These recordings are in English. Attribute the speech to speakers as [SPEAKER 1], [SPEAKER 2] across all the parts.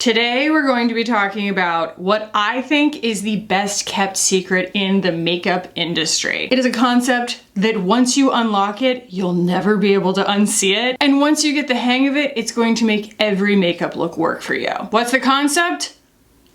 [SPEAKER 1] Today we're going to be talking about what I think is the best kept secret in the makeup industry. It is a concept that once you unlock it, you'll never be able to unsee it. And once you get the hang of it, it's going to make every makeup look work for you. What's the concept?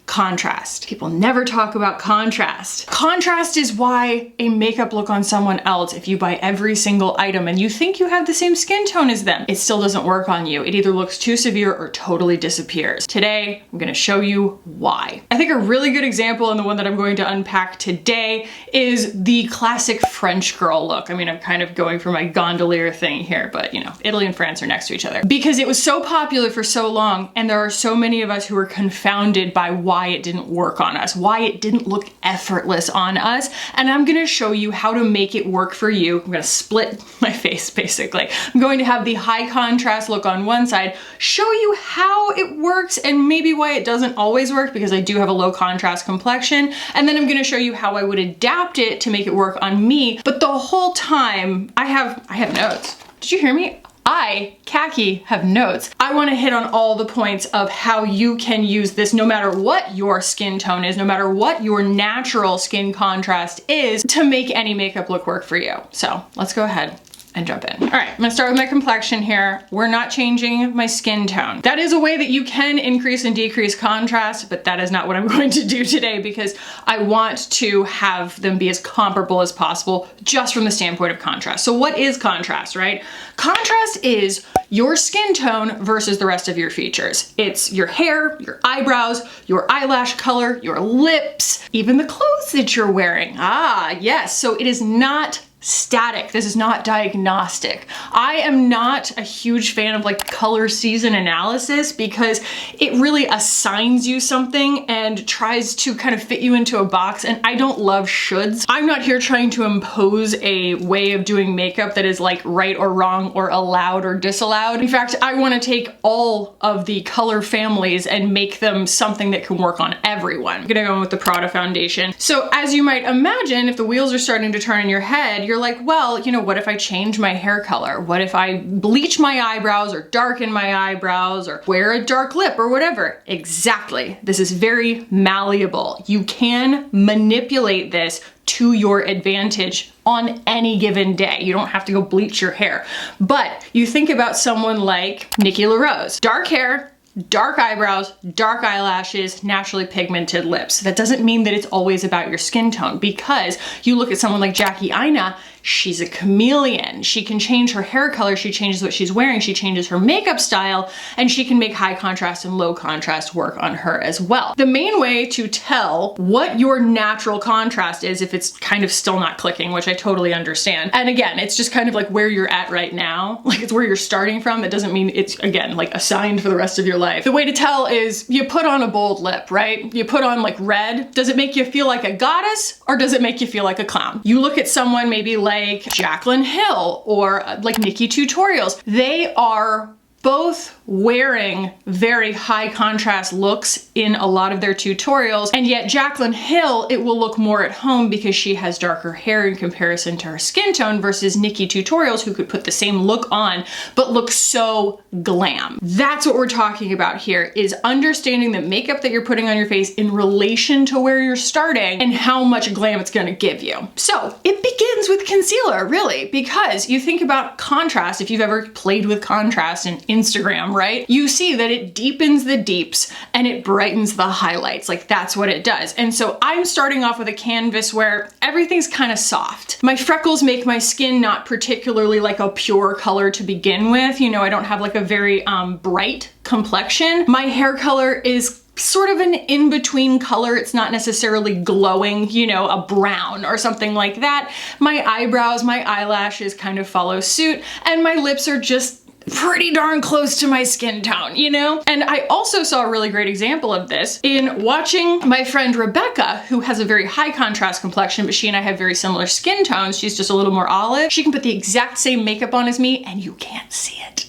[SPEAKER 1] Contrast. People never talk about contrast. Contrast is why a makeup look on someone else, if you buy every single item and you think you have the same skin tone as them, it still doesn't work on you. It either looks too severe or totally disappears. Today, I'm gonna show you why. I think a really good example, and the one that I'm going to unpack today, is the classic French girl look. I mean, I'm kind of going for my gondolier thing here, but you know, Italy and France are next to each other. Because it was so popular for so long, and there are so many of us who are confounded by why it didn't work on us, why it didn't look effortless on us, and I'm gonna show you how to make it work for you. I'm gonna split my face, basically. I'm going to have the high contrast look on one side, show you how it works and maybe why it doesn't always work, because I do have a low contrast complexion, and then I'm gonna show you how I would adapt it to make it work on me. But the whole time, I have notes. Did you hear me? I, Kackie, have notes. I want to hit on all the points of how you can use this no matter what your skin tone is, no matter what your natural skin contrast is, to make any makeup look work for you. So let's go ahead and jump in. All right, I'm gonna start with my complexion here. We're not changing my skin tone. That is a way that you can increase and decrease contrast, but that is not what I'm going to do today, because I want to have them be as comparable as possible just from the standpoint of contrast. So what is contrast, right? Contrast is your skin tone versus the rest of your features. It's your hair, your eyebrows, your eyelash color, your lips, even the clothes that you're wearing. Ah, yes, so it is not static. This is not diagnostic. I am not a huge fan of like color season analysis, because it really assigns you something and tries to kind of fit you into a box, and I don't love shoulds. I'm not here trying to impose a way of doing makeup that is like right or wrong or allowed or disallowed. In fact, I want to take all of the color families and make them something that can work on everyone. I'm gonna go in with the Prada foundation. So as you might imagine, if the wheels are starting to turn in your head, you're like, well, you know, what if I change my hair color? What if I bleach my eyebrows or darken my eyebrows or wear a dark lip or whatever? Exactly. This is very malleable. You can manipulate this to your advantage on any given day. You don't have to go bleach your hair. But you think about someone like Nikki LaRose. Dark hair, dark eyebrows, dark eyelashes, naturally pigmented lips. That doesn't mean that it's always about your skin tone, because you look at someone like Jackie Aina, she's a chameleon. She can change her hair color, she changes what she's wearing, she changes her makeup style, and she can make high contrast and low contrast work on her as well. The main way to tell what your natural contrast is, if it's kind of still not clicking, which I totally understand, and again, it's just kind of like where you're at right now, like it's where you're starting from. It doesn't mean it's, again, like assigned for the rest of your life. The way to tell is you put on a bold lip, right? You put on like red. Does it make you feel like a goddess, or does it make you feel like a clown? You look at someone maybe like Jaclyn Hill or like Nikki Tutorials. They are both wearing very high contrast looks in a lot of their tutorials, and yet Jaclyn Hill, it will look more at home because she has darker hair in comparison to her skin tone, versus Nikki Tutorials, who could put the same look on but look so glam. That's what we're talking about here, is understanding the makeup that you're putting on your face in relation to where you're starting and how much glam it's gonna give you. So it begins with concealer, really, because you think about contrast. If you've ever played with contrast in Instagram, right? You see that it deepens the deeps and it brightens the highlights. Like that's what it does. And so I'm starting off with a canvas where everything's kind of soft. My freckles make my skin not particularly like a pure color to begin with. You know, I don't have like a very bright complexion. My hair color is sort of an in-between color. It's not necessarily glowing, you know, a brown or something like that. My eyebrows, my eyelashes kind of follow suit, and my lips are just pretty darn close to my skin tone, you know? And I also saw a really great example of this in watching my friend Rebecca, who has a very high contrast complexion, but she and I have very similar skin tones. She's just a little more olive. She can put the exact same makeup on as me and you can't see it.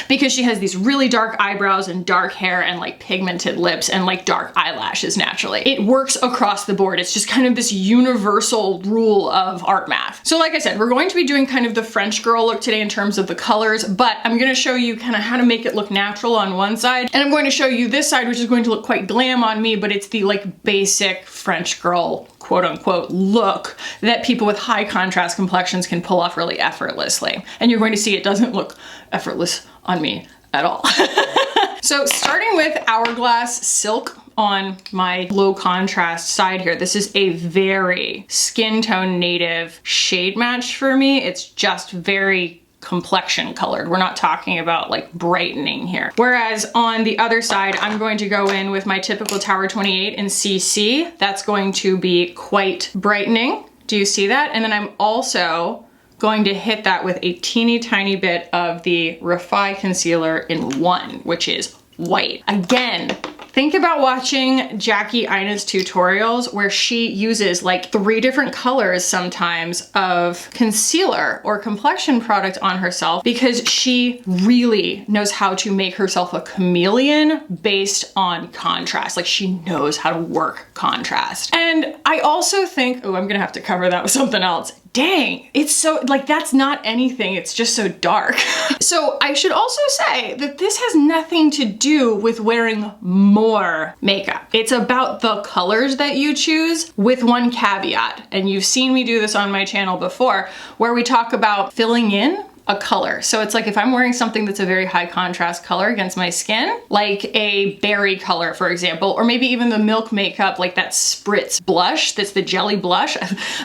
[SPEAKER 1] because she has these really dark eyebrows and dark hair and like pigmented lips and like dark eyelashes naturally. It works across the board. It's just kind of this universal rule of art math. So like I said, we're going to be doing kind of the French girl look today in terms of the colors, but I'm gonna show you kind of how to make it look natural on one side, and I'm going to show you this side, which is going to look quite glam on me, but it's the like basic French girl quote unquote look that people with high contrast complexions can pull off really effortlessly. And you're going to see it doesn't look effortless on me at all. So starting with Hourglass Silk on my low contrast side here, this is a very skin tone native shade match for me. It's just very complexion colored. We're not talking about like brightening here. Whereas on the other side, I'm going to go in with my typical Tower 28 in CC. That's going to be quite brightening. Do you see that? And then I'm also going to hit that with a teeny tiny bit of the Refi concealer in 1, which is white. Again, think about watching Jackie Ina's tutorials where she uses like 3 different colors sometimes of concealer or complexion product on herself, because she really knows how to make herself a chameleon based on contrast. Like she knows how to work contrast. And I also think, oh, I'm gonna have to cover that with something else. Dang, it's so, like, that's not anything, it's just so dark. So I should also say that this has nothing to do with wearing more makeup. It's about the colors that you choose, with one caveat. And you've seen me do this on my channel before, where we talk about filling in a color. So it's like if I'm wearing something that's a very high contrast color against my skin, like a berry color, for example, or maybe even the Milk makeup, like that spritz blush, that's the jelly blush.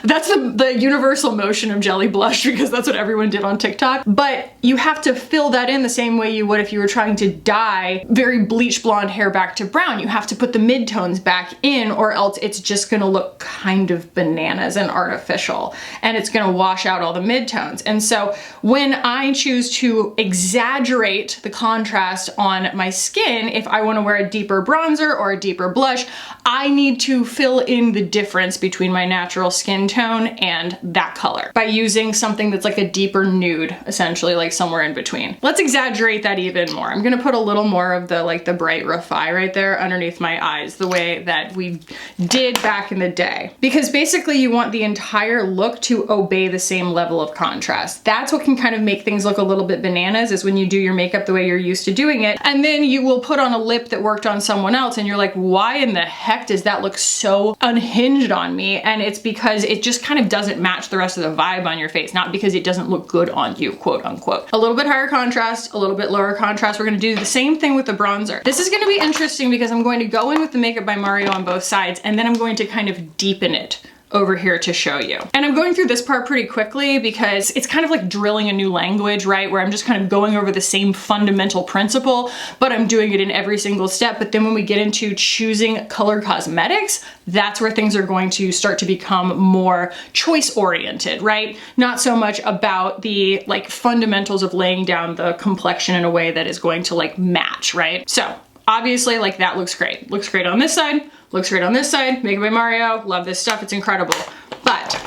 [SPEAKER 1] That's the universal motion of jelly blush, because that's what everyone did on TikTok. But you have to fill that in the same way you would if you were trying to dye very bleach blonde hair back to brown. You have to put the midtones back in, or else it's just gonna look kind of bananas and artificial, and it's gonna wash out all the midtones. And so when I choose to exaggerate the contrast on my skin, if I want to wear a deeper bronzer or a deeper blush, I need to fill in the difference between my natural skin tone and that color by using something that's like a deeper nude, essentially, like somewhere in between. Let's exaggerate that even more. I'm gonna put a little more of the like the bright Refi right there underneath my eyes, the way that we did back in the day, because basically you want the entire look to obey the same level of contrast. That's what can kind of make things look a little bit bananas, is when you do your makeup the way you're used to doing it, and then you will put on a lip that worked on someone else and you're like, why in the heck does that look so unhinged on me? And it's because it just kind of doesn't match the rest of the vibe on your face, not because it doesn't look good on you, quote unquote. A little bit higher contrast, a little bit lower contrast. We're gonna do the same thing with the bronzer. This is gonna be interesting because I'm going to go in with the Makeup by Mario on both sides, and then I'm going to kind of deepen it over here to show you. And I'm going through this part pretty quickly because it's kind of like drilling a new language, right? Where I'm just kind of going over the same fundamental principle, but I'm doing it in every single step. But then when we get into choosing color cosmetics, that's where things are going to start to become more choice oriented, right? Not so much about the like fundamentals of laying down the complexion in a way that is going to like match, right? So obviously, like, that looks great. Looks great on this side, looks great on this side. Makeup by Mario, love this stuff, it's incredible. But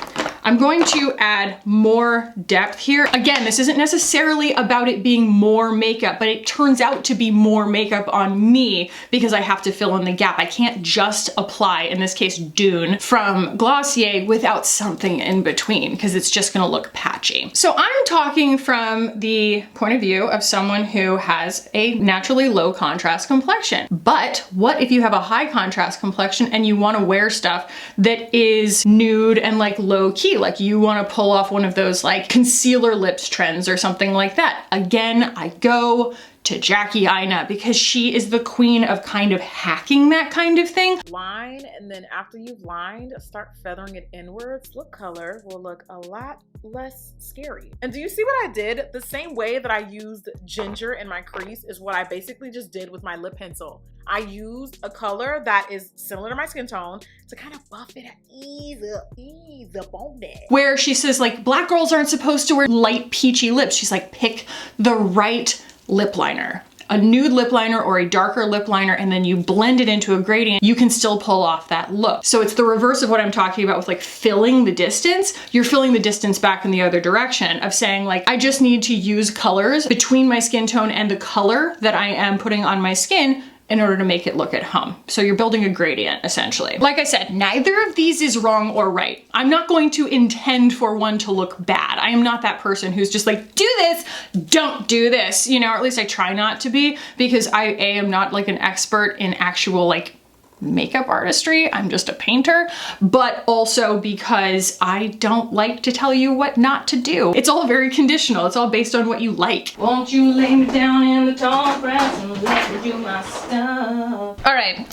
[SPEAKER 1] I'm going to add more depth here. Again, this isn't necessarily about it being more makeup, but it turns out to be more makeup on me because I have to fill in the gap. I can't just apply, in this case, Dune from Glossier without something in between, because it's just gonna look patchy. So I'm talking from the point of view of someone who has a naturally low contrast complexion. But what if you have a high contrast complexion and you wanna wear stuff that is nude and like low key? Like you want to pull off one of those like concealer lips trends or something like that. Again, I go to Jackie Ina because she is the queen of kind of hacking that kind of thing.
[SPEAKER 2] Line, and then after you've lined, start feathering it inwards. Lip color will look a lot less scary. And do you see what I did? The same way that I used ginger in my crease is what I basically just did with my lip pencil. I used a color that is similar to my skin tone to kind of buff it and ease up on that.
[SPEAKER 1] Where she says like black girls aren't supposed to wear light peachy lips. She's like, pick the right lip liner. a nude lip liner or a darker lip liner and then you blend it into a gradient, you can still pull off that look. So it's the reverse of what I'm talking about with like filling the distance. You're filling the distance back in the other direction of saying like, I just need to use colors between my skin tone and the color that I am putting on my skin in order to make it look at home. So you're building a gradient essentially. Like I said, neither of these is wrong or right. I'm not going to intend for one to look bad. I am not that person who's just like, do this, don't do this, you know, or at least I try not to be, because I am not like an expert in actual like makeup artistry. I'm just a painter, but also because I don't like to tell you what not to do. It's all very conditional. It's all based on what you like. Won't you lay me down in the tall grass and let me do my stuff? All right.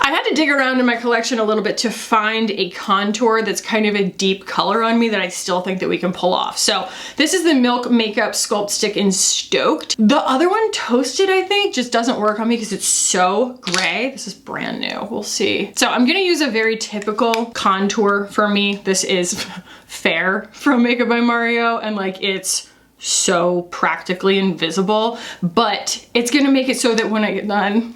[SPEAKER 1] I had to dig around in my collection a little bit to find a contour that's kind of a deep color on me that I still think that we can pull off. So this is the Milk Makeup Sculpt Stick in Stoked. The other one, Toasted, I think, just doesn't work on me because it's so gray. This is brand new. We'll see. So I'm gonna use a very typical contour for me. This is Fair from Makeup by Mario, and like it's so practically invisible, but it's gonna make it so that when I get done,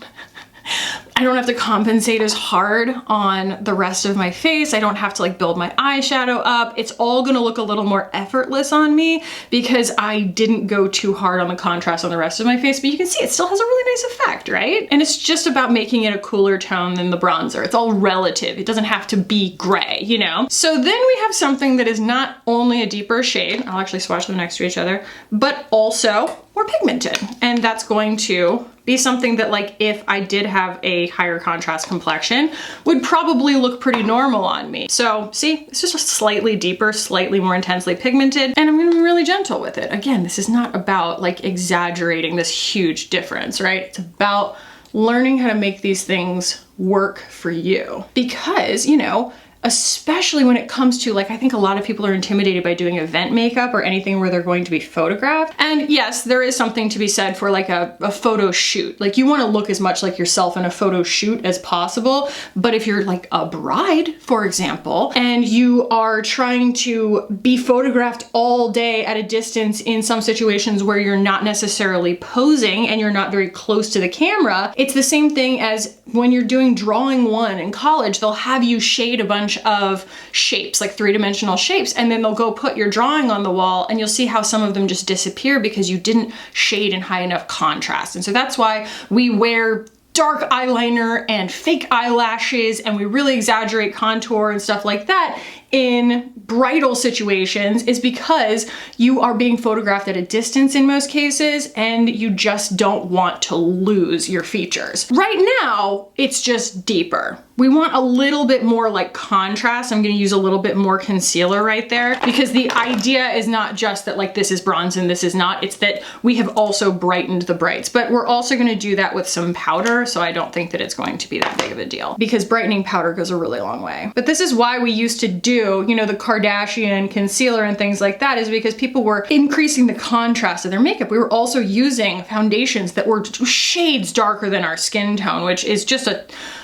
[SPEAKER 1] I don't have to compensate as hard on the rest of my face. I don't have to like build my eyeshadow up. It's all gonna look a little more effortless on me because I didn't go too hard on the contrast on the rest of my face, but you can see it still has a really nice effect, right? And it's just about making it a cooler tone than the bronzer. It's all relative. It doesn't have to be gray, you know? So then we have something that is not only a deeper shade, I'll actually swatch them next to each other, but also more pigmented. And that's going to be something that like if I did have a higher contrast complexion would probably look pretty normal on me. So see, it's just a slightly deeper, slightly more intensely pigmented, and I'm gonna be really gentle with it. Again, this is not about like exaggerating this huge difference, right? It's about learning how to make these things work for you. Because, you know, especially when it comes to like, I think a lot of people are intimidated by doing event makeup or anything where they're going to be photographed. And yes, there is something to be said for like a photo shoot. Like you want to look as much like yourself in a photo shoot as possible. But if you're like a bride, for example, and you are trying to be photographed all day at a distance in some situations where you're not necessarily posing and you're not very close to the camera, it's the same thing as when you're doing drawing one in college. They'll have you shade a bunch of shapes, like three-dimensional shapes, and then they'll go put your drawing on the wall and you'll see how some of them just disappear because you didn't shade in high enough contrast. And so that's why we wear dark eyeliner and fake eyelashes and we really exaggerate contour and stuff like that in bridal situations, is because you are being photographed at a distance in most cases and you just don't want to lose your features. Right now, it's just deeper. We want a little bit more like contrast. I'm gonna use a little bit more concealer right there because the idea is not just that like this is bronze and this is not, it's that we have also brightened the brights, but we're also gonna do that with some powder, so I don't think that it's going to be that big of a deal because brightening powder goes a really long way. But this is why we used to do, you know, the Kardashian concealer and things like that, is because people were increasing the contrast of their makeup. We were also using foundations that were shades darker than our skin tone, which is just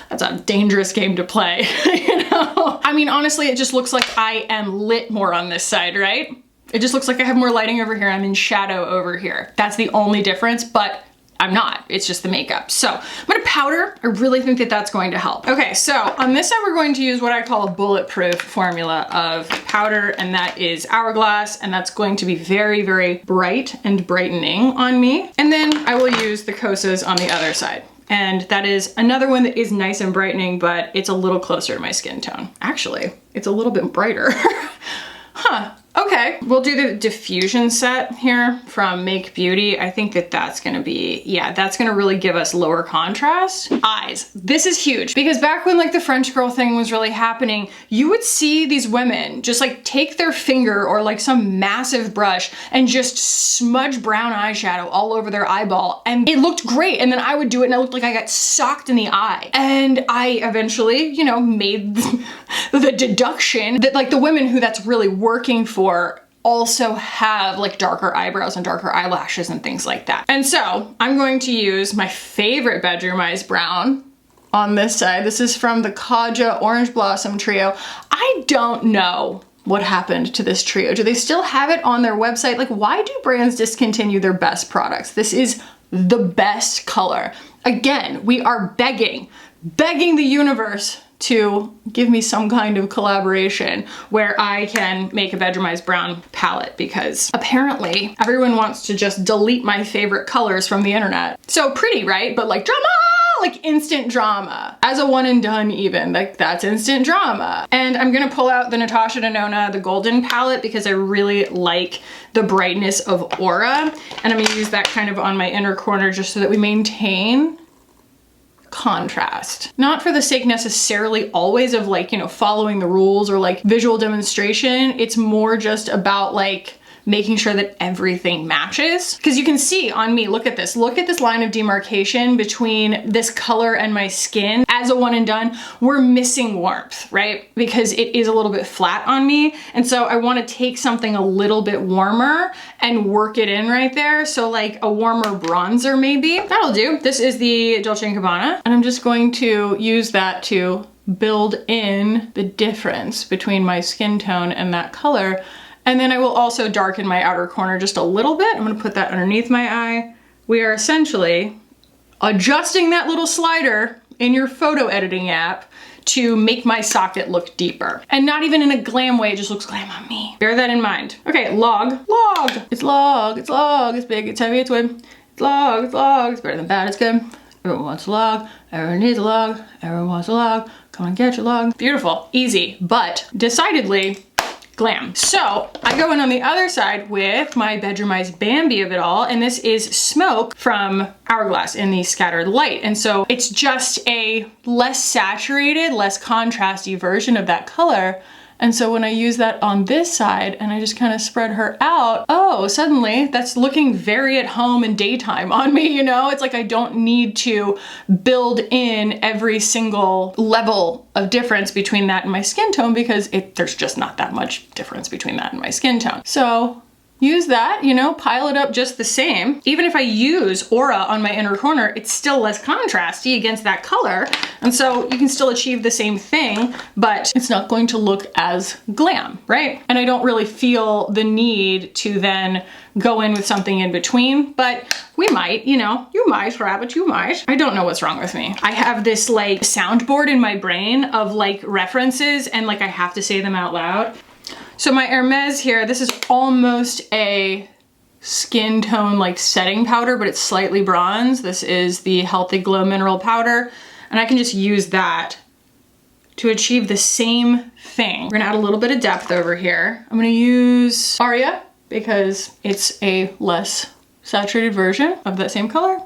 [SPEAKER 1] that's a dangerous game to play, you know? I mean, honestly, it just looks like I am lit more on this side, right? It just looks like I have more lighting over here. I'm in shadow over here. That's the only difference, but I'm not. It's just the makeup. So I'm gonna powder. I really think that that's going to help. Okay, so on this side, we're going to use what I call a bulletproof formula of powder, and that is Hourglass, and that's going to be very, very bright and brightening on me. And then I will use the Kosas on the other side. And that is another one that is nice and brightening, but it's a little closer to my skin tone. Actually, it's a little bit brighter. Huh. Okay, we'll do the diffusion set here from Make Beauty. I think that that's gonna be, yeah, that's gonna really give us lower contrast. Eyes, this is huge because back when like the French girl thing was really happening, you would see these women just like take their finger or like some massive brush and just smudge brown eyeshadow all over their eyeball, and it looked great. And then I would do it and it looked like I got socked in the eye. And I eventually, you know, made the deduction that like the women who that's really working for also have like darker eyebrows and darker eyelashes and things like that. And so I'm going to use my favorite bedroom eyes brown on this side. This is from the Kaja Orange Blossom Trio. I don't know what happened to this trio. Do they still have it on their website? Like, why do brands discontinue their best products? This is the best color. Again, we are begging the universe to give me some kind of collaboration where I can make a bedroomized brown palette, because apparently everyone wants to just delete my favorite colors from the internet. So pretty, right? But like drama, like instant drama. As a one and done even, like that's instant drama. And I'm gonna pull out the Natasha Denona, the golden palette, because I really like the brightness of aura. And I'm gonna use that kind of on my inner corner just so that we maintain contrast. Not for the sake necessarily always of like, you know, following the rules or like visual demonstration. It's more just about like making sure that everything matches. Because you can see on me, look at this line of demarcation between this color and my skin. As a one and done, we're missing warmth, right? Because it is a little bit flat on me. And so I want to take something a little bit warmer and work it in right there. So like a warmer bronzer maybe. That'll do. This is the Dolce & Gabbana. And I'm just going to use that to build in the difference between my skin tone and that color. And then I will also darken my outer corner just a little bit. I'm gonna put that underneath my eye. We are essentially adjusting that little slider in your photo editing app to make my socket look deeper. And not even in a glam way, it just looks glam on me. Bear that in mind. Okay, log. It's log, it's big, it's heavy, it's wood. It's log, it's better than bad, it's good. Everyone wants a log, everyone needs a log, everyone wants a log. Come on, get your log. Beautiful, easy, but decidedly glam. So I go in on the other side with my bedroomized Bambi of it all, and this is Smoke from Hourglass in the Scattered Light. And so it's just a less saturated, less contrasty version of that color. And so when I use that on this side and I just kind of spread her out, oh, suddenly that's looking very at home in daytime on me, you know? It's like I don't need to build in every single level of difference between that and my skin tone, because there's just not that much difference between that and my skin tone. So use that, you know, pile it up just the same. Even if I use aura on my inner corner, it's still less contrasty against that color. And so you can still achieve the same thing, but it's not going to look as glam, right? And I don't really feel the need to then go in with something in between, but we might, you know, you might, rabbit, you might. I don't know what's wrong with me. I have this like soundboard in my brain of like references, and like I have to say them out loud. So my Hermes here, this is almost a skin tone like setting powder, but it's slightly bronze. This is the Healthy Glow Mineral Powder, and I can just use that to achieve the same thing. We're gonna add a little bit of depth over here. I'm gonna use Aria because it's a less saturated version of that same color.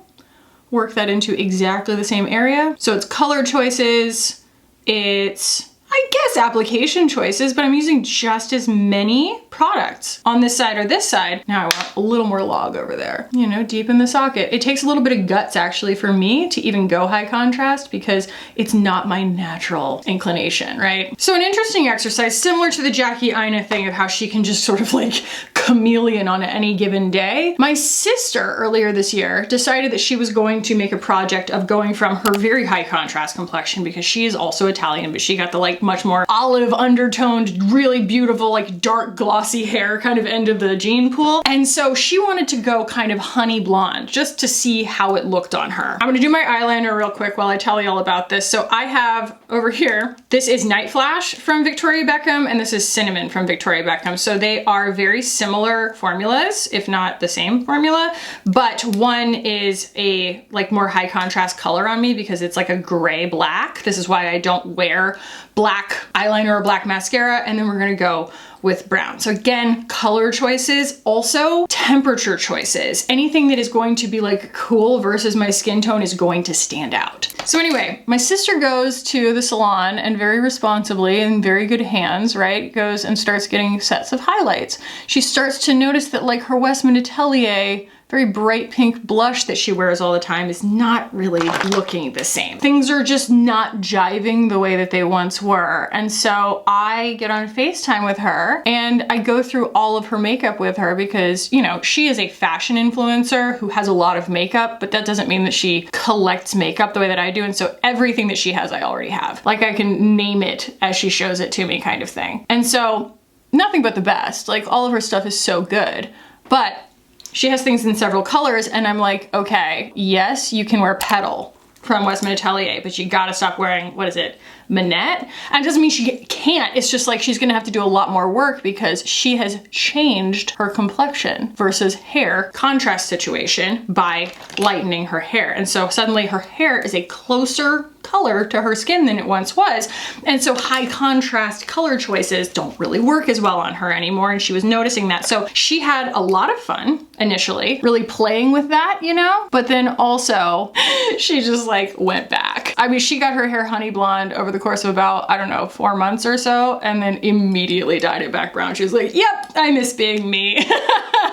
[SPEAKER 1] Work that into exactly the same area. So it's color choices, it's I guess application choices, but I'm using just as many products on this side or this side. Now I want a little more log over there, you know, deep in the socket. It takes a little bit of guts actually for me to even go high contrast, because it's not my natural inclination, right? So an interesting exercise similar to the Jackie Aina thing of how she can just sort of like chameleon on any given day. My sister earlier this year decided that she was going to make a project of going from her very high contrast complexion, because she is also Italian, but she got the like much more olive undertoned, really beautiful, like dark glossy hair kind of end of the gene pool. And so she wanted to go kind of honey blonde just to see how it looked on her. I'm gonna do my eyeliner real quick while I tell you all about this. So I have over here, this is Night Flash from Victoria Beckham, and this is Cinnamon from Victoria Beckham. So they are very similar formulas, if not the same formula, but one is a like more high contrast color on me because it's like a gray black. This is why I don't wear black eyeliner or black mascara, and then we're gonna go with brown. So again, color choices, also temperature choices. Anything that is going to be like cool versus my skin tone is going to stand out. So anyway, my sister goes to the salon and very responsibly, in very good hands, right, goes and starts getting sets of highlights. She starts to notice that like her Westman Atelier very bright pink blush that she wears all the time is not really looking the same. Things are just not jiving the way that they once were. And so I get on FaceTime with her and I go through all of her makeup with her because, you know, she is a fashion influencer who has a lot of makeup, but that doesn't mean that she collects makeup the way that I do. And so everything that she has, I already have. Like I can name it as she shows it to me kind of thing. And so nothing but the best. Like all of her stuff is so good. But she has things in several colors, and I'm like, okay, yes, you can wear Petal from Westman Atelier, but you gotta stop wearing, what is it, Manette? And it doesn't mean she can't, it's just like she's gonna have to do a lot more work because she has changed her complexion versus hair contrast situation by lightening her hair. And so suddenly her hair is a closer color to her skin than it once was. And so high contrast color choices don't really work as well on her anymore. And she was noticing that. So she had a lot of fun initially, really playing with that, you know, but then also she just like went back. I mean, she got her hair honey blonde over the course of about, I don't know, 4 months or so, and then immediately dyed it back brown. She was like, yep, I miss being me.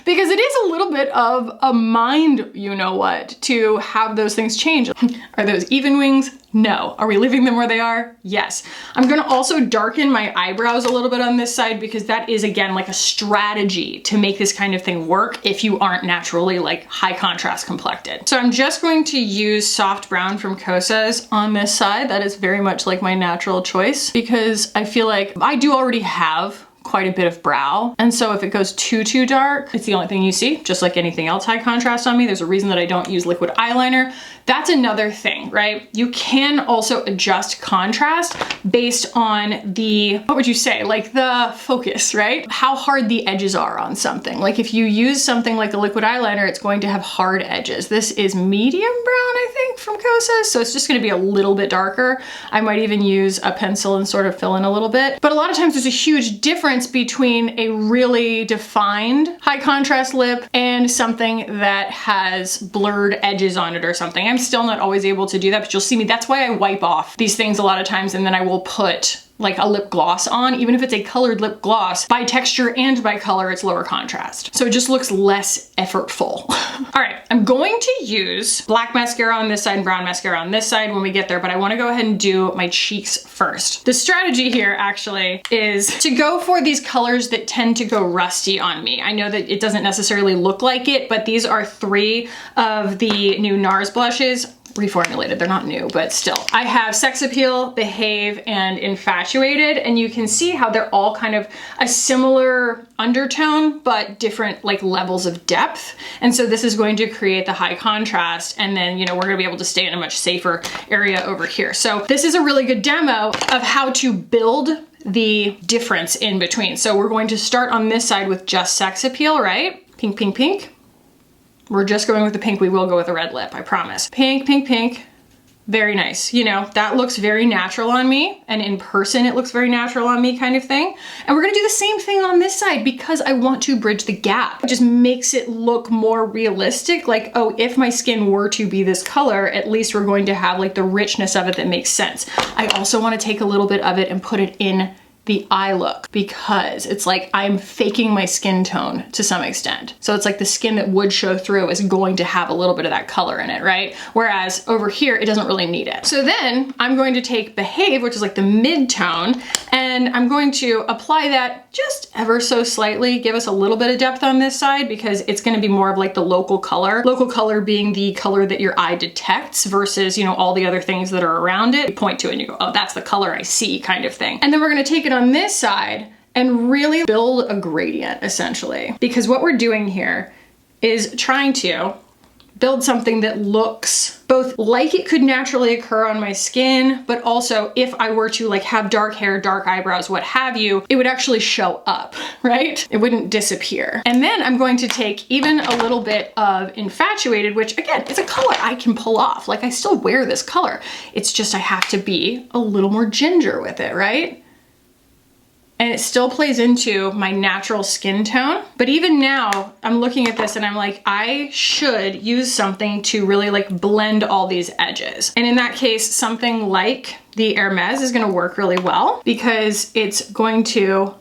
[SPEAKER 1] Because it is a little bit of a mind, you know what, to have those things change. Are those even wings? No. Are we leaving them where they are? Yes. I'm gonna also darken my eyebrows a little bit on this side because that is, again, like a strategy to make this kind of thing work if you aren't naturally like high contrast complected. So I'm just going to use soft brown from Kosas on this side. That is very much like my natural choice because I feel like I do already have quite a bit of brow. And so if it goes too dark, it's the only thing you see, just like anything else high contrast on me. There's a reason that I don't use liquid eyeliner. That's another thing, right? You can also adjust contrast based on the, what would you say? Like the focus, right? How hard the edges are on something. Like if you use something like a liquid eyeliner, it's going to have hard edges. This is medium brown, I think, from Kosas. So it's just gonna be a little bit darker. I might even use a pencil and sort of fill in a little bit. But a lot of times there's a huge difference between a really defined high contrast lip and something that has blurred edges on it or something. I'm still not always able to do that, but you'll see me. That's why I wipe off these things a lot of times, and then I will put like a lip gloss on. Even if it's a colored lip gloss, by texture and by color, it's lower contrast. So it just looks less effortful. All right, I'm going to use black mascara on this side and brown mascara on this side when we get there, but I wanna go ahead and do my cheeks first. The strategy here actually is to go for these colors that tend to go rusty on me. I know that it doesn't necessarily look like it, but these are 3 of the new NARS blushes. Reformulated, they're not new, but still. I have Sex Appeal, Behave, and Infatuated, and you can see how they're all kind of a similar undertone, but different like levels of depth. And so this is going to create the high contrast, and then, you know, we're gonna be able to stay in a much safer area over here. So this is a really good demo of how to build the difference in between. So we're going to start on this side with just Sex Appeal, right? Pink, pink, pink. We're just going with the pink. We will go with a red lip, I promise. Pink, pink, pink. Very nice. You know, that looks very natural on me, and in person it looks very natural on me kind of thing. And we're gonna do the same thing on this side because I want to bridge the gap. It just makes it look more realistic. Like, oh, if my skin were to be this color, at least we're going to have like the richness of it that makes sense. I also want to take a little bit of it and put it in the eye look because it's like I'm faking my skin tone to some extent. So it's like the skin that would show through is going to have a little bit of that color in it, right? Whereas over here, it doesn't really need it. So then I'm going to take Behave, which is like the mid-tone, and I'm going to apply that just ever so slightly, give us a little bit of depth on this side because it's gonna be more of like the local color. Local color being the color that your eye detects versus, you know, all the other things that are around it. You point to it and you go, oh, that's the color I see kind of thing. And then we're gonna take it on this side and really build a gradient essentially. Because what we're doing here is trying to build something that looks both like it could naturally occur on my skin, but also if I were to like have dark hair, dark eyebrows, what have you, it would actually show up, right? It wouldn't disappear. And then I'm going to take even a little bit of Infatuated, which again, is a color I can pull off. Like I still wear this color. It's just I have to be a little more ginger with it, right? And it still plays into my natural skin tone. But even now, I'm looking at this and I'm like, I should use something to really like blend all these edges. And in that case, something like the Hermes is gonna work really well because it's going to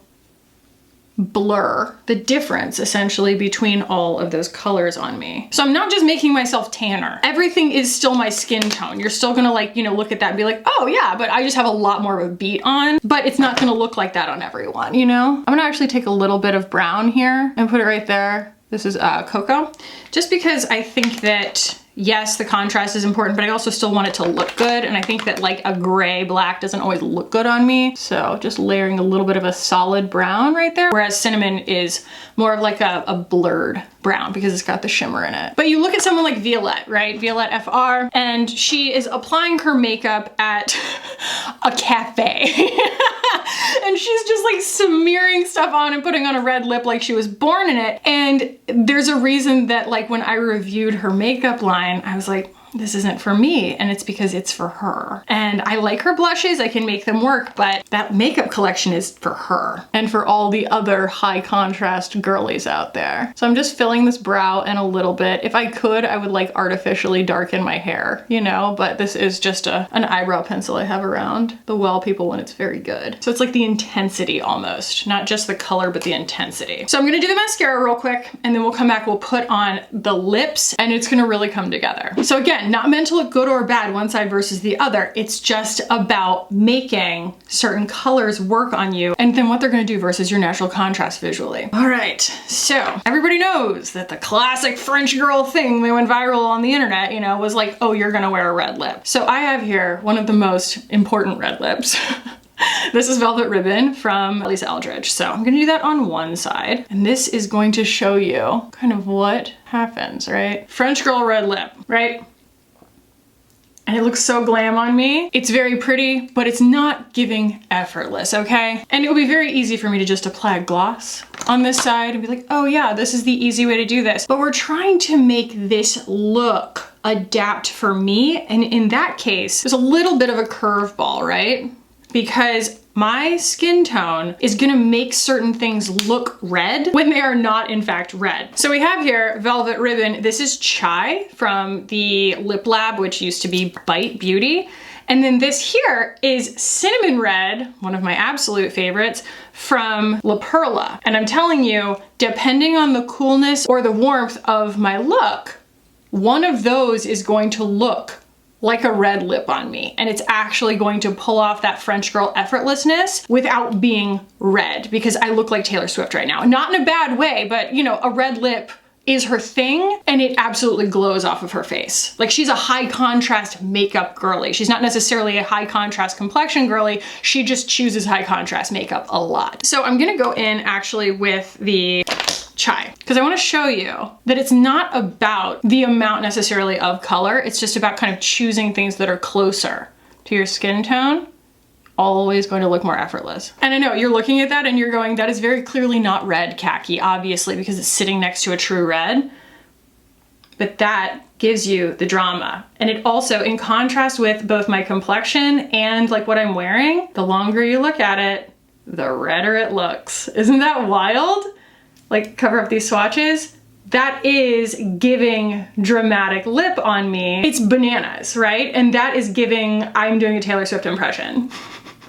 [SPEAKER 1] blur the difference essentially between all of those colors on me. So I'm not just making myself tanner. Everything is still my skin tone. You're still gonna like, you know, look at that and be like, oh yeah, but I just have a lot more of a beat on, but it's not gonna look like that on everyone, you know? I'm gonna actually take a little bit of brown here and put it right there. This is Cocoa, just because I think that yes, the contrast is important, but I also still want it to look good. And I think that like a gray black doesn't always look good on me. So just layering a little bit of a solid brown right there. Whereas cinnamon is more of like a blurred brown because it's got the shimmer in it. But you look at someone like Violette, right? Violette FR, and she is applying her makeup at a cafe. And she's just like smearing stuff on and putting on a red lip like she was born in it. And there's a reason that like when I reviewed her makeup line, I was like, this isn't for me, and it's because it's for her. And I like her blushes, I can make them work, but that makeup collection is for her and for all the other high contrast girlies out there. So I'm just filling this brow in a little bit. If I could, I would like artificially darken my hair, you know, but this is just an eyebrow pencil I have around the Well People when it's very good. So it's like the intensity almost, not just the color, but the intensity. So I'm gonna do the mascara real quick, and then we'll come back, we'll put on the lips, and it's gonna really come together. So again, not meant to look good or bad one side versus the other. It's just about making certain colors work on you and then what they're gonna do versus your natural contrast visually. All right, so everybody knows that the classic French girl thing that went viral on the internet, you know, was like, oh, you're gonna wear a red lip. So I have here one of the most important red lips. This is Velvet Ribbon from Lisa Eldridge. So I'm gonna do that on one side. And this is going to show you kind of what happens, right? French girl red lip, right? And it looks so glam on me. It's very pretty, but it's not giving effortless, okay? And it would be very easy for me to just apply a gloss on this side and be like, oh yeah, this is the easy way to do this. But we're trying to make this look adapt for me. And in that case, there's a little bit of a curveball, right? Because my skin tone is gonna make certain things look red when they are not in fact red. So we have here Velvet Ribbon. This is Chai from the Lip Lab, which used to be Bite Beauty. And then this here is Cinnamon Red, one of my absolute favorites, from La Perla. And I'm telling you, depending on the coolness or the warmth of my look, one of those is going to look like a red lip on me, and it's actually going to pull off that French girl effortlessness without being red, because I look like Taylor Swift right now. Not in a bad way, but you know, a red lip is her thing, and it absolutely glows off of her face. Like, she's a high contrast makeup girly. She's not necessarily a high contrast complexion girly, she just chooses high contrast makeup a lot. So I'm gonna go in actually with the Chai, because I want to show you that it's not about the amount necessarily of color, it's just about kind of choosing things that are closer to your skin tone, always going to look more effortless. And I know you're looking at that and you're going, that is very clearly not red Kackie, obviously, because it's sitting next to a true red, but that gives you the drama. And it also, in contrast with both my complexion and like what I'm wearing, the longer you look at it, the redder it looks. Isn't that wild? Like, cover up these swatches, that is giving dramatic lip on me. It's bananas, right? And that is giving, I'm doing a Taylor Swift impression.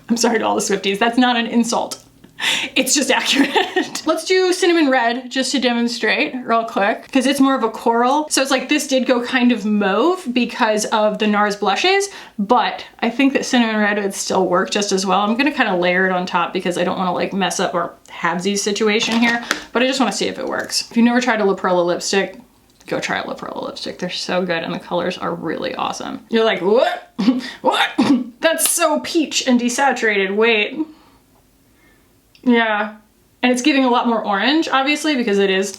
[SPEAKER 1] I'm sorry to all the Swifties, that's not an insult. It's just accurate. Let's do Cinnamon Red just to demonstrate real quick, because it's more of a coral. So it's like, this did go kind of mauve because of the NARS blushes, but I think that Cinnamon Red would still work just as well. I'm gonna kind of layer it on top because I don't wanna like mess up our halvesies situation here, but I just wanna see if it works. If you've never tried a La Perla lipstick, go try a La Perla lipstick. They're so good and the colors are really awesome. You're like, what? What? That's so peach and desaturated, wait. Yeah, and it's giving a lot more orange, obviously, because it is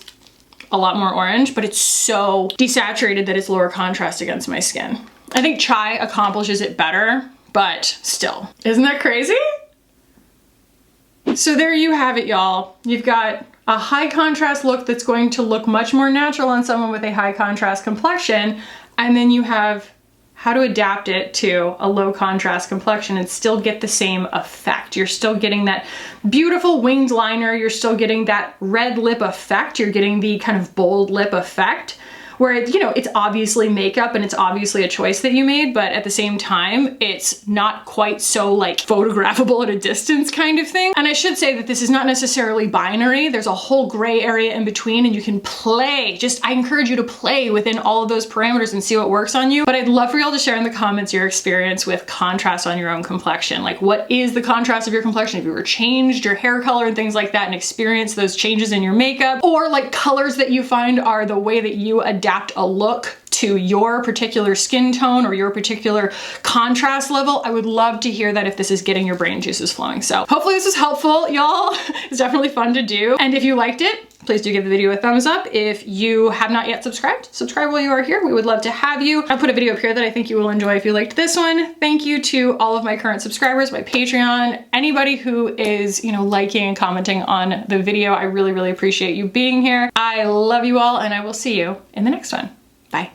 [SPEAKER 1] a lot more orange, but it's so desaturated that it's lower contrast against my skin. I think Chai accomplishes it better, but still. Isn't that crazy? So there you have it, y'all. You've got a high contrast look that's going to look much more natural on someone with a high contrast complexion, and then you have how to adapt it to a low contrast complexion and still get the same effect. You're still getting that beautiful winged liner, you're still getting that red lip effect, you're getting the kind of bold lip effect, where it, you know, it's obviously makeup and it's obviously a choice that you made, but at the same time, it's not quite so like photographable at a distance kind of thing. And I should say that this is not necessarily binary. There's a whole gray area in between and you can play. Just, I encourage you to play within all of those parameters and see what works on you. But I'd love for y'all to share in the comments your experience with contrast on your own complexion. Like, what is the contrast of your complexion? Have you ever changed your hair color and things like that and experienced those changes in your makeup? Or like colors that you find are the way that you adapt a look to your particular skin tone or your particular contrast level. I would love to hear that if this is getting your brain juices flowing. So hopefully this is helpful, y'all. It's definitely fun to do. And if you liked it, please do give the video a thumbs up. If you have not yet subscribed, subscribe while you are here. We would love to have you. I put a video up here that I think you will enjoy if you liked this one. Thank you to all of my current subscribers, my Patreon, anybody who is, you know, liking and commenting on the video. I really, really appreciate you being here. I love you all, and I will see you in the next one. Bye.